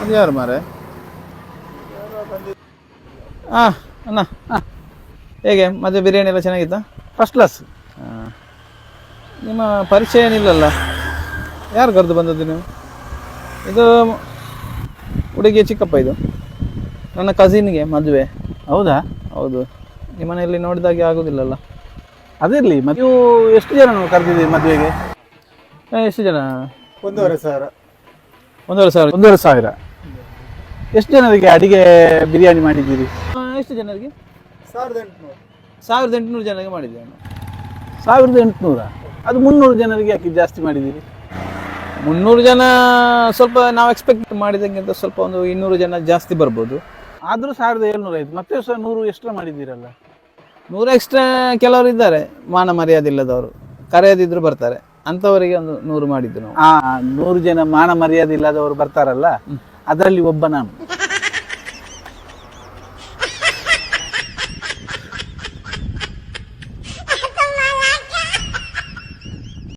ಅದು ಯಾರು ಮಾರೆ? ಹಾಂ ಅಣ್ಣ, ಹೇಗೆ ಮದುವೆ ಬಿರಿಯಾನಿ ಎಲ್ಲ ಚೆನ್ನಾಗಿತ್ತಾ? First class. ನಿಮ್ಮ ಪರಿಚಯ ಏನಿಲ್ಲಲ್ಲ, ಯಾರು ಕರೆದು ಬಂದದ್ದು ನೀವು? ಇದು ಹುಡುಗಿಯ ಚಿಕ್ಕಪ್ಪ, ಇದು ನನ್ನ ಕಸಿನ್ಗೆ ಮದುವೆ. ಹೌದಾ? ಹೌದು. ನಿಮ್ಮನೆಯಲ್ಲಿ ನೋಡಿದಾಗೆ ಆಗೋದಿಲ್ಲಲ್ಲ. ಅದಿರಲಿ, ನೀವು ಎಷ್ಟು ಜನ ಕರೆದಿದ್ದೀರಿ ಮದುವೆಗೆ? ಎಷ್ಟು ಜನ? 1,500. 1,500. 1,500. ಎಷ್ಟು ಜನರಿಗೆ ಅಡಿಗೆ ಬಿರಿಯಾನಿ ಮಾಡಿದ್ದೀರಿ? ಎಷ್ಟು ಜನರಿಗೆ? 1,800. 1,800 ಜನರಿಗೆ ಮಾಡಿದ್ದೇವೆ. 1,800? ಅದು 300 ಜನರಿಗೆ ಯಾಕೆ ಜಾಸ್ತಿ ಮಾಡಿದ್ದೀರಿ? 300 ಜನ ಸ್ವಲ್ಪ ನಾವು ಎಕ್ಸ್ಪೆಕ್ಟ್ ಮಾಡಿದಂಗಿಂತ ಸ್ವಲ್ಪ ಒಂದು 200 ಜನ ಜಾಸ್ತಿ ಬರ್ಬೋದು. ಆದರೂ 1,700 ಆಯ್ತು. ಮತ್ತೆ 100 ಎಕ್ಸ್ಟ್ರಾ ಮಾಡಿದ್ದೀರಲ್ಲ? 100 ಎಕ್ಸ್ಟ್ರಾ ಕೆಲವರು ಇದ್ದಾರೆ, ಮಾನ ಮರ್ಯಾದೆ ಇಲ್ಲದವರು, ಕರೆಯದಿದ್ರು ಬರ್ತಾರೆ, ಅಂಥವರಿಗೆ ಒಂದು 100 ಮಾಡಿದ್ದು ನಾವು. 100 ಜನ ಮಾನ ಮರ್ಯಾದೆ ಇಲ್ಲದವರು ಬರ್ತಾರಲ್ಲ, ಅದರಲ್ಲಿ ಒಬ್ಬ ನಾನು.